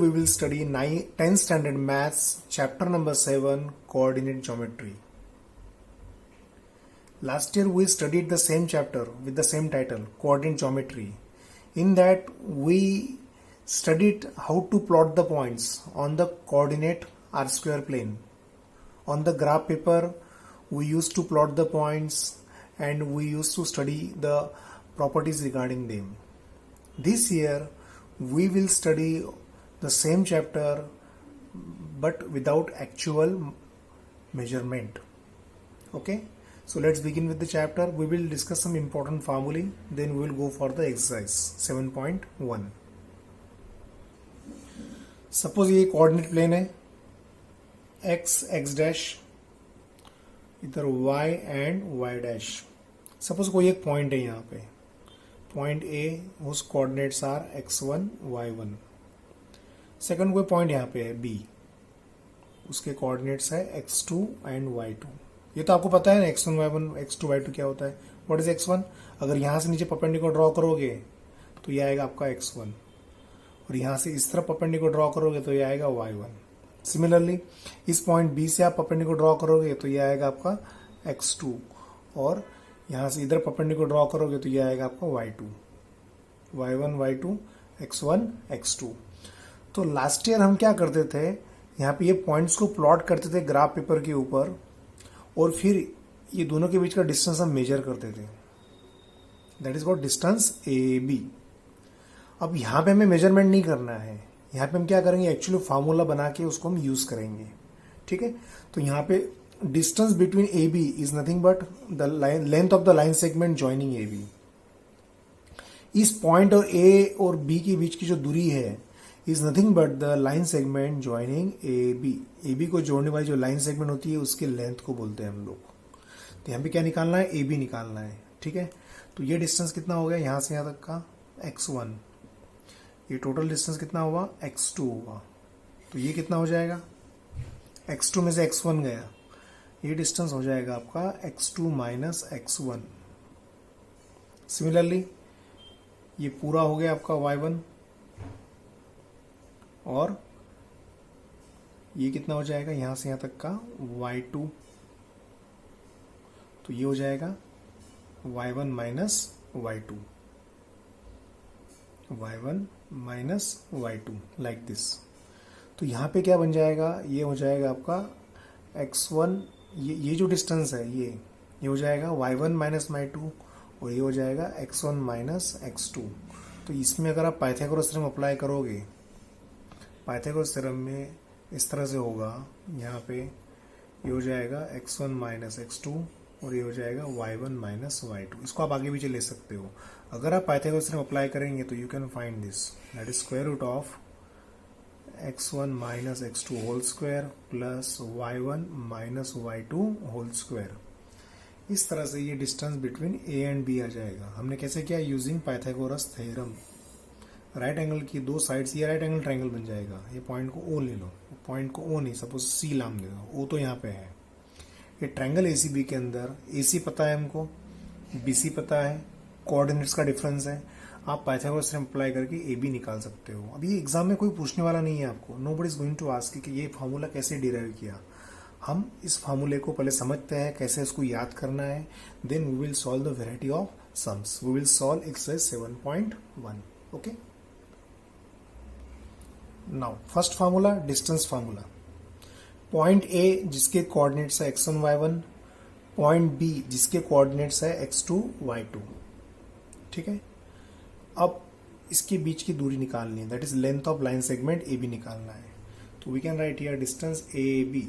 we will study 10th standard maths chapter number 7 coordinate geometry. Last year we studied the same chapter with the same title coordinate geometry. In that we studied how to plot the points on the coordinate r square plane. On the graph paper we used to plot the points and we used to study the properties regarding them. This year we will study the same chapter but without actual measurement. Okay, so let's begin with the chapter. We will discuss some important formulae, then we will go for the exercise 7.1. Suppose ये coordinate plane है x dash, इधर y and y dash. Suppose कोई एक point है यहाँ पे, point A whose coordinates are x1 y1. Second कोई point यहाँ पे है B, उसके कोऑर्डिनेट्स है x2 एंड y2. ये तो आपको पता है ना x1 y1 x2 y2 क्या होता है. What is x1? अगर यहाँ से नीचे परपेंडिकुलर ड्रॉ करोगे तो ये आएगा आपका x1 और यहाँ से इस तरफ परपेंडिकुलर ड्रॉ करोगे तो ये आएगा y1. सिमिलरली इस पॉइंट B से आप परपेंडिकुलर ड्रॉ करोगे तो ये आएगा आपका x2 और यहाँ से इधर परपेंडिकुलर ड्रॉ करोगे तो ये आएगा आपका y2, y1 y2 x1 x2. तो लास्ट ईयर हम क्या करते थे, यहाँ पे ये पॉइंट्स को प्लॉट करते थे ग्राफ पेपर के ऊपर और फिर ये दोनों के बीच का डिस्टेंस हम मेजर करते थे. That is called distance A B. अब यहाँ पे हमें मेजरमेंट नहीं करना है, यहाँ पे हम क्या करेंगे, एक्चुअली फार्मूला बना के उसको हम यूज करेंगे. ठीक है, तो यहाँ पे distance between A B is nothing but the length of the line segment joining A B. इस पॉइंट और ए और बी के बीच की जो दूरी है is nothing but the line segment joining A B. A B को जोड़ने वाली जो लाइन सेगमेंट होती है उसके लेंथ को बोलते हैं हम लोग. तो यहाँ पे क्या निकालना है, ए बी निकालना है. ठीक है, तो ये डिस्टेंस कितना हो गया यहाँ से यहाँ तक का x1. ये टोटल डिस्टेंस कितना हुआ x2 हुआ. तो ये कितना हो जाएगा, x2 में से x1 गया, ये डिस्टेंस हो जाएगा आपका x2 माइनस x1. सिमिलरली ये पूरा हो गया आपका y1 और ये कितना हो जाएगा यहाँ से यहाँ तक का y2. तो ये हो जाएगा y1 minus y2, y1 minus y2 like this. तो यहाँ पे क्या बन जाएगा, ये हो जाएगा आपका x1, ये जो डिस्टेंस है ये हो जाएगा y1 माइनस y2 और ये हो जाएगा x1 माइनस x2. तो इसमें अगर आप पाइथागोरस थ्योरम अप्लाई करोगे, पाइथागोरस थ्योरम में इस तरह से होगा, यहाँ पे ये हो जाएगा x1 माइनस x2 और ये हो जाएगा y1 माइनस y2. इसको आप आगे पीछे ले सकते हो. अगर आप पाइथागोरस थ्योरम अप्लाई करेंगे तो you can find this, that is square root of x1 minus x2 whole square plus y1 minus y2 whole square. इस तरह से ये distance between a and b आ जाएगा. हमने कैसे किया, using Pythagoras theorem. Right angle की दो साइड्स, ये राइट एंगल ट्रायंगल बन जाएगा. ये पॉइंट को O ले लो, पॉइंट को O नहीं, सपोज C नाम दे दो, O तो यहाँ पे है. ये ट्रायंगल ACB के अंदर AC पता है हमको, BC पता है, कोऑर्डिनेट्स का डिफरेंस है. आप पाइथागोरस थ्योरम अप्लाई करके AB निकाल सकते हो. अभी एग्जाम में कोई पूछने वाला नहीं है आपको, nobody is going to ask कि ये फार्मूला कैसे डिराइव किया. हम इस फार्मूले को पहले समझते हैं कैसे इसको याद करना है, then we will solve the variety of sums. We will solve exercise 7.1. Okay, now first formula, distance formula. Point A जिसके कोऑर्डिनेट्स है x1 y1, पॉइंट B जिसके कोऑर्डिनेट्स है x2 y2. ठीक है, अब इसके बीच की दूरी निकालनी है, that is length of line segment AB निकालना है. तो we can write here distance AB,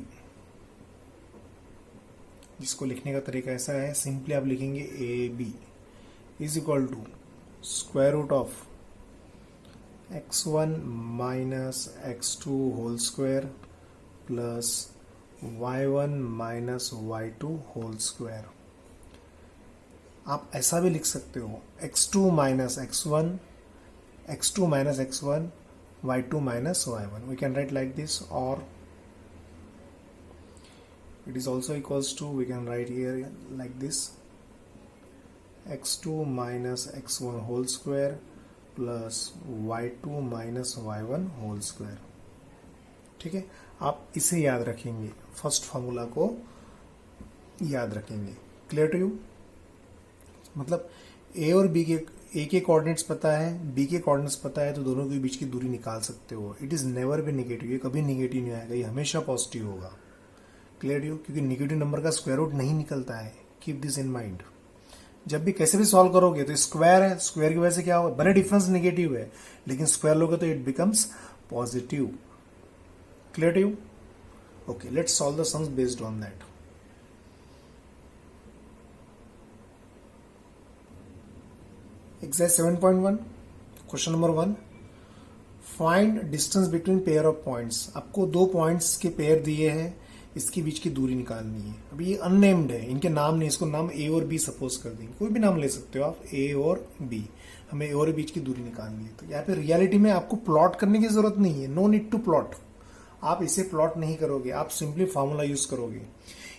जिसको लिखने का तरीका ऐसा है, सिंपली आप लिखेंगे AB is equal to square root of x1 minus x2 whole square plus y1 minus y2 whole square. आप ऐसा भी लिख सकते हो x2 minus x1, x2 minus x1, y2 minus y1. We can write like this, और it is also equals to, we can write here like this, x2 minus x1 whole square plus y2 minus y1 whole square. ठीक है, आप इसे याद रखेंगे, first formula को याद रखेंगे। Clear to you? मतलब ए और बी के, ए के कोऑर्डिनेट्स पता है, बी के कोऑर्डिनेट्स पता है, तो दोनों के बीच की दूरी निकाल सकते हो। It is never be negative, ये कभी नेगेटिव नहीं आएगा, ये हमेशा पॉजिटिव होगा। Clear you? क्योंकि नेगेटिव नंबर का स्क्वायर रूट नहीं निकलता है, कीप दिस इन माइंड। जब भी कैसे भी सॉल्व करोगे तो स्क्वायर है, स्क्वायर की वजह से क्या होगा, भले डिफरेंस नेगेटिव है लेकिन स्क्वायर लोगे तो it becomes positive. Clear to you? Okay, let's solve the sums based on that. Exercise 7.1 question number 1, find distance between pair of points. आपको दो पॉइंट्स के पेयर दिए हैं, इसके बीच की दूरी निकालनी है। अभी ये अननेम्ड है, इनके नाम नहीं, इसको नाम ए और बी सपोज कर देंगे, कोई भी नाम ले सकते हो आप, ए और बी। हमें ए और बीच की दूरी निकालनी है। तो यहाँ पे रियलिटी में आपको प्लॉट करने की जरूरत नहीं है, नो नीड टू प्लॉट। आप इसे प्लॉट नहीं करोगे, आप सिंपली फॉर्मूला यूज करोगे।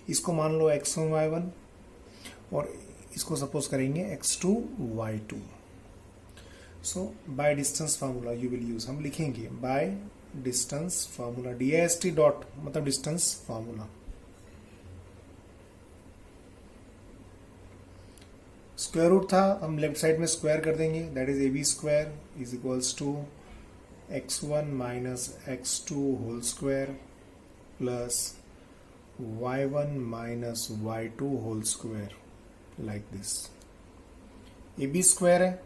इसको मान लो x1 y1 और इसको सपोज करेंगे x2 y2। So by distance formula you will use, हम लिखेंगे by distance formula, DIST dot मतलब डिस्टेंस फार्मूला। स्क्वायर रूट था, हम लेफ्ट साइड में स्क्वायर कर देंगे, that is AB square is equals to x1 minus x2 whole square plus y1 minus y2 whole square, like this. AB square है,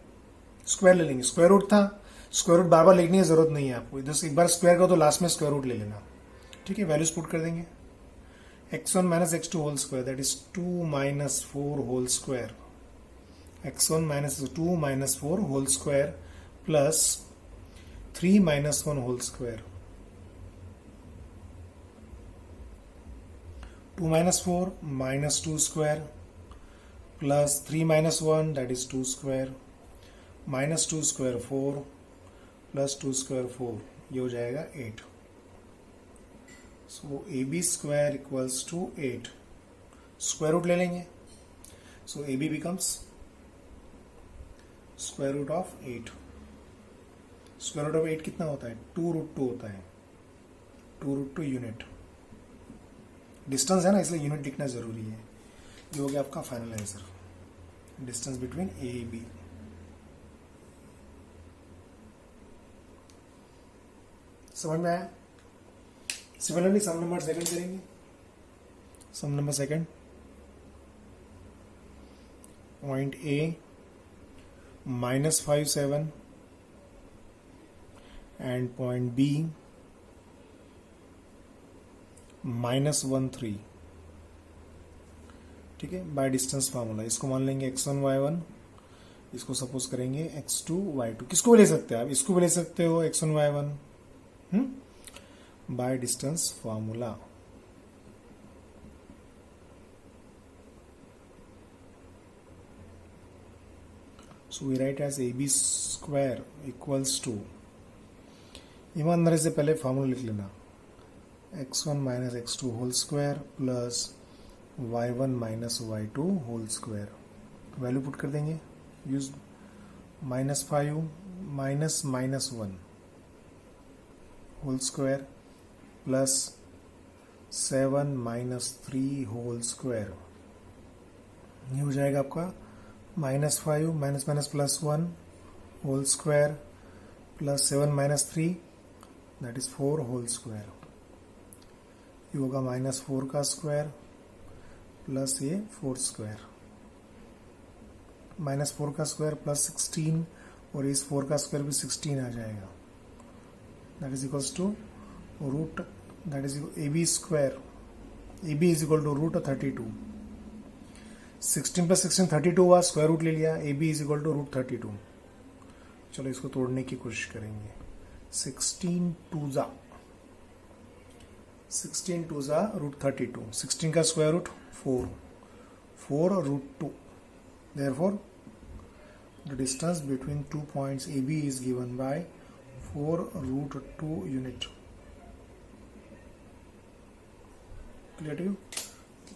square ले लेंगे, square root था, square root बार बार लिखने की जरूरत नहीं है आपको, इधर से एक बार स्क्वायर करो तो लास्ट में स्क्वायर रूट ले लेना। ठीक है, वैल्यूज पुट कर देंगे, x1 minus x2 whole square that is 2 minus 4 whole square, x1 minus 2 minus 4 whole square plus 3 minus 1 whole square, 2 minus 4 minus 2 square plus 3 minus 1 that is 2 square minus 2 square 4 plus 2 square 4, ये हो जाएगा 8। So AB square equals to 8, square root ले लेंगे, so AB becomes square root of 8। Square root of 8 कितना होता है, 2√2 होता है, 2√2 यूनिट। डिस्टेंस है ना, इसलिए यूनिट लिखना जरूरी है। ये हो गया आपका final answer, distance between A B। समझ में आया? सिमिलरली सम नंबर सेकंड करेंगे। Sum number second, point A -5 7 and point B -1 3। ठीक है, बाय डिस्टेंस फार्मूला, इसको मान लेंगे x1 y1, इसको सपोज करेंगे x2 y2। किसको भी ले सकते हैं आप, इसको भी ले सकते हो x1 y1, by distance formula. So we write as AB square equals to, ईमानदारी से पहले फार्मूला लिख लेना, x1 minus x2 whole square plus y1 minus y2 whole square. Value put कर देंगे, use -5 minus -1 whole square plus 7 minus 3 whole square, ये हो जाएगा आपका -5 minus minus plus 1 whole square plus 7 minus 3 that is 4 whole square. ये होगा -4 का square plus ये 4 स्क्वायर, -4 का स्क्वायर प्लस 16 और इस 4 का स्क्वायर भी 16 आ जाएगा, that is equals to root, that is AB square, AB is equal to root 32। 16 plus 16 32 हुआ, स्क्वायर रूट ले लिया, AB is equal to root 32। चलो इसको तोड़ने की कोशिश करेंगे, 16 टू ज़ा रूट 32, 16 का square root 4, 4 root 2, therefore the distance between 2 points AB is given by 4 root 2 unit. Clear to you?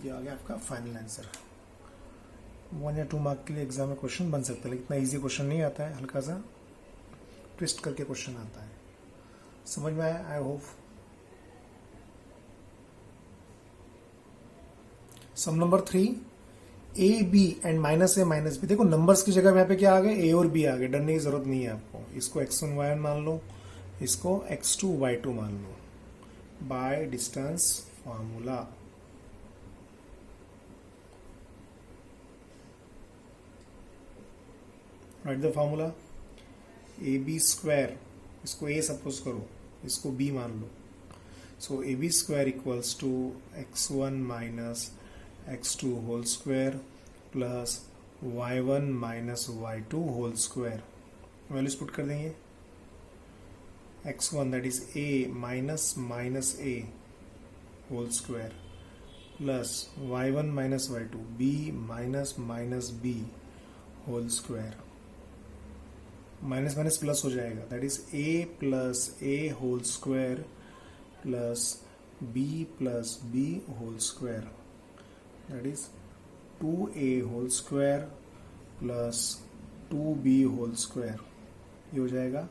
ये आ गया आपका फाइनल आंसर। 1 या 2 मार्क के लिए एग्जाम में क्वेश्चन बन सकता है, लेकिन इतना इजी क्वेश्चन नहीं आता है, हल्का सा ट्विस्ट करके क्वेश्चन आता है। समझ में आया? I hope. Sum number 3, A B and minus A minus B. देखो नंबर्स की जगह यहाँ पे क्या आ गए, ए और बी आ गए, डरने की जरूरत नहीं है आपको। इसको x1 y1 मान लो, इसको x2 y2 मान लो by distance formula. Right the formula, A B square, इसको ए सपोज करो, इसको बी मान लो। So A B square equals to x1 minus x2 whole square plus y1 minus y2 whole square. Values put कर देंगे, x1 that is a minus minus a whole square plus y1 minus y2 b minus minus b whole square. Minus minus plus हो जाएगा, that is a plus a whole square plus b plus b whole square, that is 2a whole square plus 2b whole square. ये हो जाएगा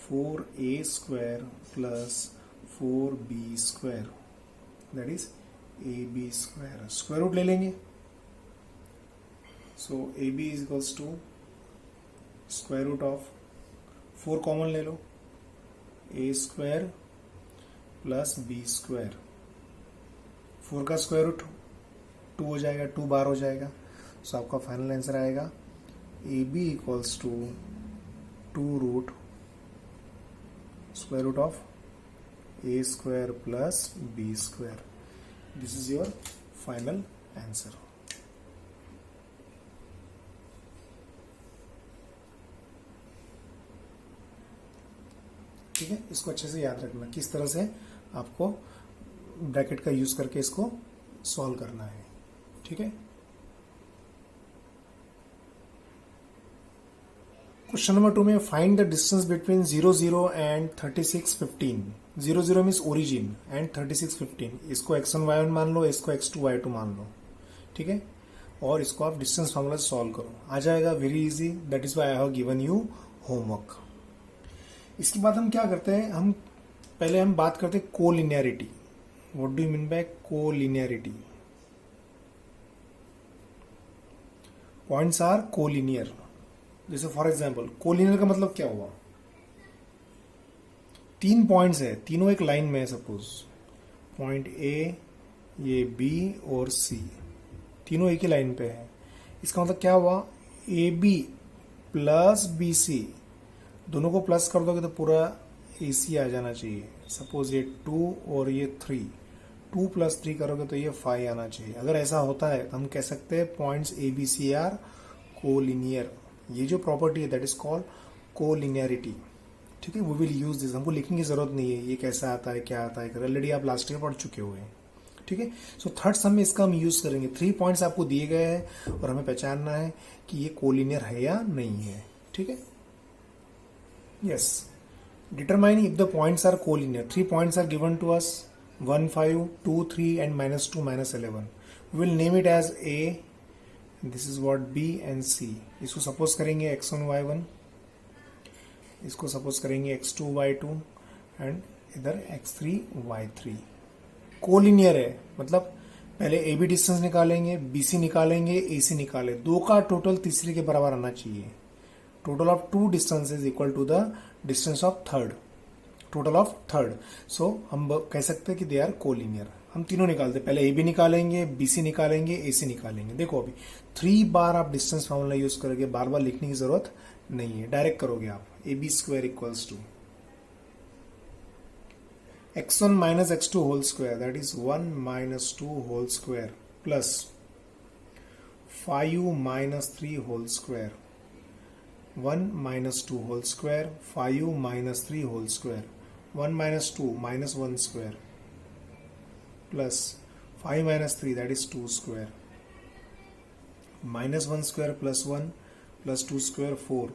4a square plus 4b square, that is ab square. Square root ले लेंगे, so ab is equals to square root of 4 common ले लो, a square plus b square. 4 का square root 2 हो जाएगा, 2 बार हो जाएगा। सो आपका फाइनल आंसर आएगा A B equals to 2 root square root of A square plus B square. This is your final answer. ठीक है, इसको अच्छे से याद रखना किस तरह से आपको ब्रैकेट का यूज करके इसको सॉल्व करना है। ठीक है, क्वेश्चन नंबर 2 में find the distance between 0 0 and 36 15। 0 0 means origin and 36 15। इसको x1 y1 मान लो, इसको x2 y2 मान लो। ठीक है, और इसको आप डिस्टेंस फार्मूला से सॉल्व करो, आ जाएगा very easy. That is why I have given you homework. इसके बाद हम क्या करते हैं, हम बात करते हैं collinearity. What do you mean by collinearity? Points are collinear. जैसे फॉर एग्जांपल कोलिनियर का मतलब क्या हुआ, 3 पॉइंट्स है, तीनों एक लाइन में है। सपोज पॉइंट ए, ये बी और सी, तीनों एक ही लाइन पे है। इसका मतलब क्या हुआ, A B plus B C, दोनों को प्लस कर दोगे तो पूरा ए सी आ जाना चाहिए। सपोज ये 2 और ये 3, 2 प्लस 3 करोगे तो ये 5 आना चाहिए। अगर ऐसा होता है तो हम कह सकते हैं points A B C are collinear. ये जो प्रॉपर्टी है दैट इज कॉल्ड कोलिनियरिटी। ठीक है, वी विल यूज दिस। हमको लिखने की जरूरत नहीं है ये कैसा आता है क्या आता है, ऑलरेडी आप लास्ट ईयर पढ़ चुके हुए हैं। ठीक है, सो थर्ड सम में इसका हम यूज करेंगे। 3 पॉइंट्स आपको दिए गए हैं और हमें पहचानना है कि ये कोलिनियर है या नहीं है। ठीक है, yes, determine if the points are collinear. 3 points are given to us, 1 5 2 3 and -2 -11. We will name it as A, this is what B and C. इसको सपोज करेंगे x1 y1, इसको सपोज करेंगे x2 y2 एंड इधर x3 y3। Collinear है मतलब पहले A B distance निकालेंगे, B सी निकालेंगे, ए सी निकाले, 2 का टोटल तीसरे के बराबर आना चाहिए। Total of 2 distance is equal to the distance of third, total of third. So हम कह सकते हैं कि दे आर कोलिनियर। हम तीनों निकालते, पहले ए बी निकालेंगे, बी सी निकालेंगे, ए सी निकालेंगे। देखो अभी 3 बार आप डिस्टेंस फॉर्मूला यूज करोगे, बार बार लिखने की जरूरत नहीं है, डायरेक्ट करोगे आप। A B square equals to x1 minus x2 whole square, that is 1 minus 2 whole square plus 5 minus 3 whole square, 1 minus 2 whole square, 5 minus 3 whole square, 1 minus 2 minus 1 square, plus 5 minus 3 that is 2 square, minus 1 square plus 1 plus 2 square 4,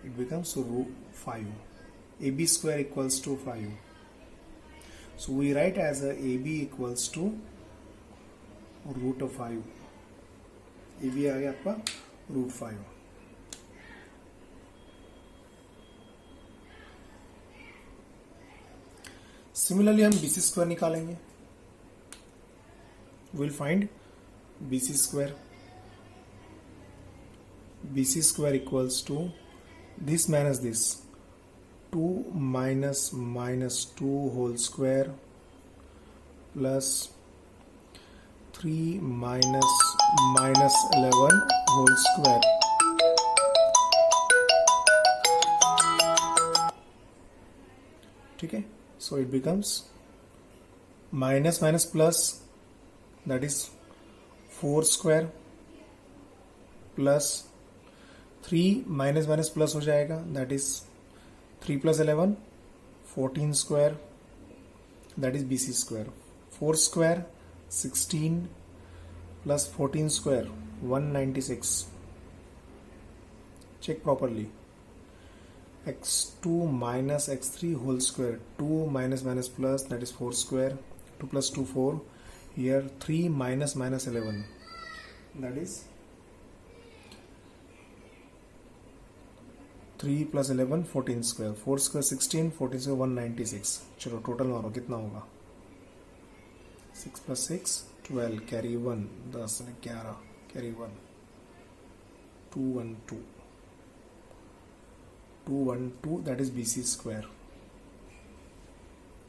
it becomes root 5. AB square equals to 5. So we write as a AB equals to root of 5. AB आ गया आपका root 5. Similarly हम BC square निकालेंगे. Will find BC square. BC square equals to this minus this 2 minus 2 whole square plus 3 minus 11 whole square. ठीक है, so it becomes minus minus plus, that is 4 square plus 3 minus minus plus हो जाएगा, that is 3 plus 11 14 square, that is BC square. 4 square 16 plus 14 square 196. Check properly. x2 minus x3 whole square, 2 minus minus plus, that is 4 square, 2 plus 2 4. Here 3 minus minus 11, that is 3 plus 11 14 square, 4 square 16, 14 square 196. चलो total मारो कितना होगा. 6 plus 6 12, carry 1 10 11, carry 1 212 212, that is BC square.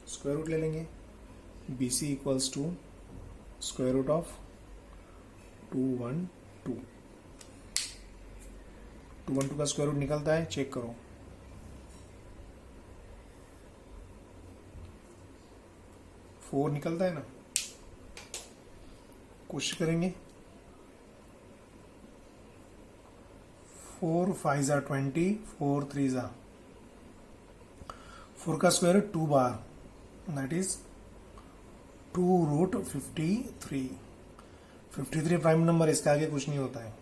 Square root ले लेंगे. BC equals to square root of 212. 212 का square root निकलता है, check करो. 4 निकलता है ना. कोशिश करेंगे. 4 5 ज़ा 20, 4 3 ज़ा 4 का स्क्वायर 2 बार, that is 2 root 53. 53 prime number, इसके आगे कुछ नहीं होता है.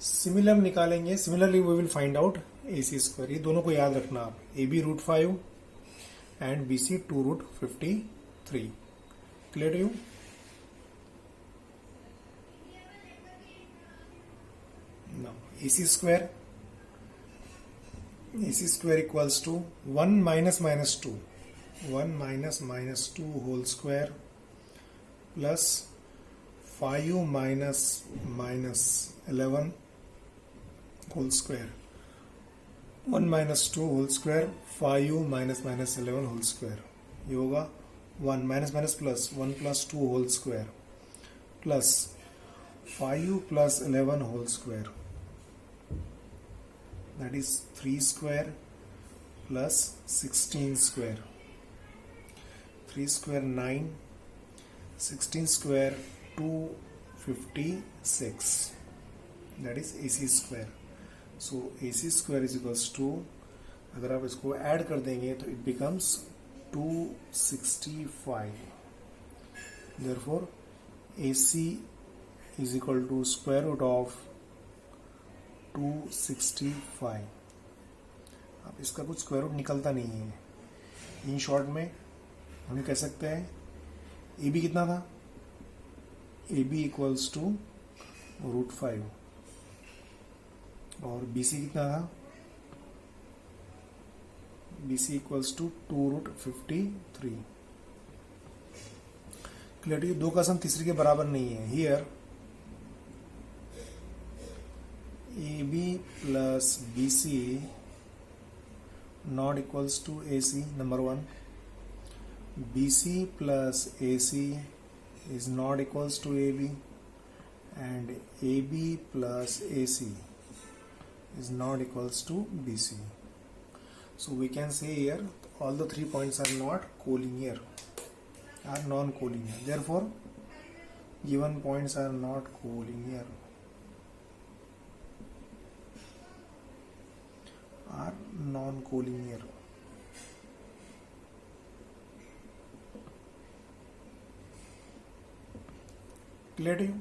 सिमिलर निकालेंगे. Similarly we will find out AC square. ये दोनों को याद रखना आप. AB root 5 and BC 2 root 53. Clear to you. AC square equals to 1 minus minus 2 whole square plus 5 minus 11 whole square. 1 minus 2 whole square, 5 minus 11 whole square. ये होगा 1 minus minus plus 1 plus 2 whole square plus 5 plus 11 whole square, that is 3 square plus 16 square. 3 square 9, 16 square 256, that is AC square. So AC square is equals to, अगर आप इसको add कर देंगे तो it becomes 265. Therefore AC is equal to square root of 265. अब इसका कुछ square root निकलता नहीं है. इन शॉर्ट में हम कह सकते हैं AB कितना था, AB इक्वल्स टू रूट 5 और BC कितना था, BC equals to 2 root 53. Clear. दो का सम तीसरे के बराबर नहीं है. Here AB plus BC not equals to AC, number 1. BC plus AC is not equals to AB, and AB plus AC is not equals to BC. So we can say here all the 3 points are not collinear, are non-collinear. Therefore given points are not collinear, are non-collinear. Clear to you?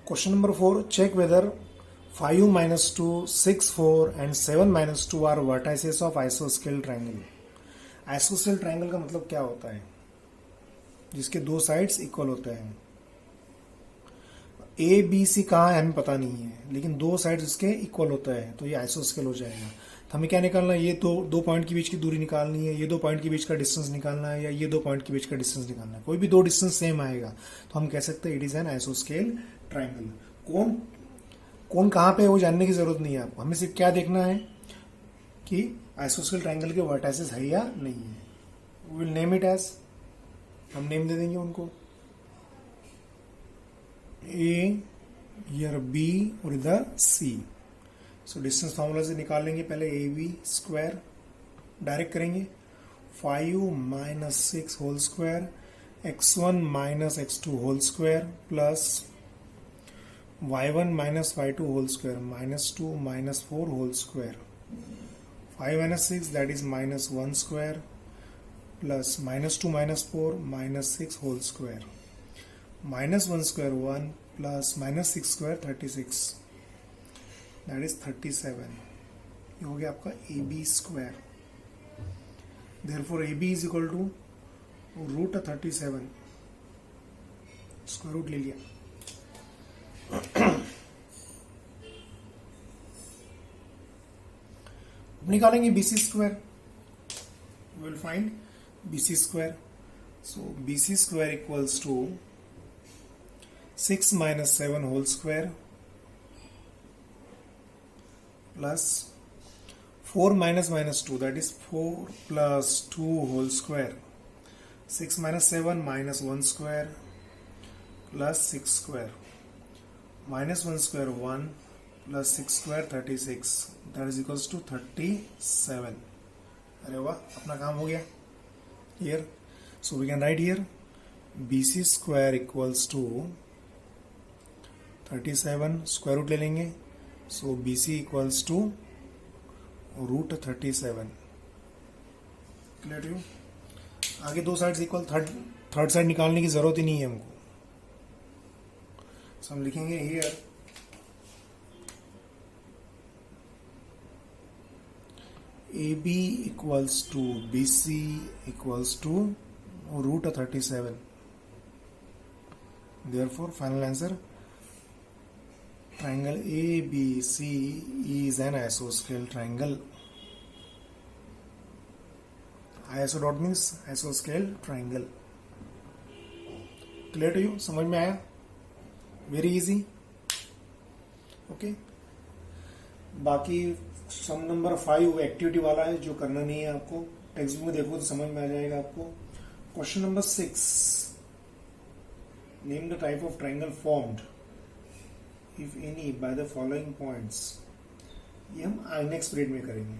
Question number 4. Check whether 5 minus 2, 6, 4 and 7 minus 2 are vertices of isosceles triangle. Isosceles triangle का मतलब क्या होता है, जिसके दो sides equal होते हैं. ए B सी कहाँ है हमें पता नहीं है, लेकिन दो साइड इसके इक्वल होता है तो ये आइसोस्केल हो जाएगा। तो हमें क्या निकालना है, ये दो पॉइंट के बीच की दूरी निकालनी है, ये दो पॉइंट के बीच का डिस्टेंस निकालना है, या ये दो पॉइंट के बीच का डिस्टेंस निकालना है। कोई भी दो डिस्टेंस सेम आएगा तो हम कह सकते हैं इट इज एन आइसोस्केल ट्राइंगल। कौन कहाँ पे है वो जानने की जरूरत नहीं है आपको, हमें सिर्फ क्या देखना है कि आइसोस्केल ट्राइंगल के वर्टाइसेस है या नहीं है। विल नेम इट एज, हम नेम दे देंगे उनको ए, इधर बी और इधर सी। सो डिस्टेंस फॉर्मूला से निकाल लेंगे पहले ए बी स्क्वायर, डायरेक्ट करेंगे 5 minus 6 whole square x1 minus x2 whole square plus y1 minus y2 whole square minus 2 minus 4 whole square 5 minus 6 that is minus 1 square plus minus 2 minus 4 minus 6 whole square minus 1 square 1 plus minus 6 square 36 that is 37। ये हो गया आपका A B square. Therefore A B is equal to root 37, square root ले लिया। निकालेंगे B C square, will find B C square. So B C square equals to 6 minus 7 whole square plus 4 minus 2 that is 4 plus 2 whole square 6 minus 7 minus 1 square plus 6 square minus 1 square 1 plus 6 square 36 that is equals to 37। अरे वाह, अपना काम हो गया here। So we can write here BC square equals to 37, square root ले लेंगे। So B C equals to root 37। Clear too? आगे दो साइड इक्वल, थर्ड साइड निकालने की जरूरत ही नहीं है हमको। सो हम लिखेंगे here A B equals to B C equals to root 37। Therefore final answer triangle ABC is an isosceles triangle। ISO dot means isosceles triangle। Clear to you? समझ में आया? Very easy. ओके, बाकी सम number 5 activity वाला है जो करना नहीं है आपको, टेक्स्ट बुक में देखो तो समझ में आ जाएगा आपको। Question number 6, name the type of triangle formed if any by the following points। ये हम नेक्स्ट पीरियड में करेंगे।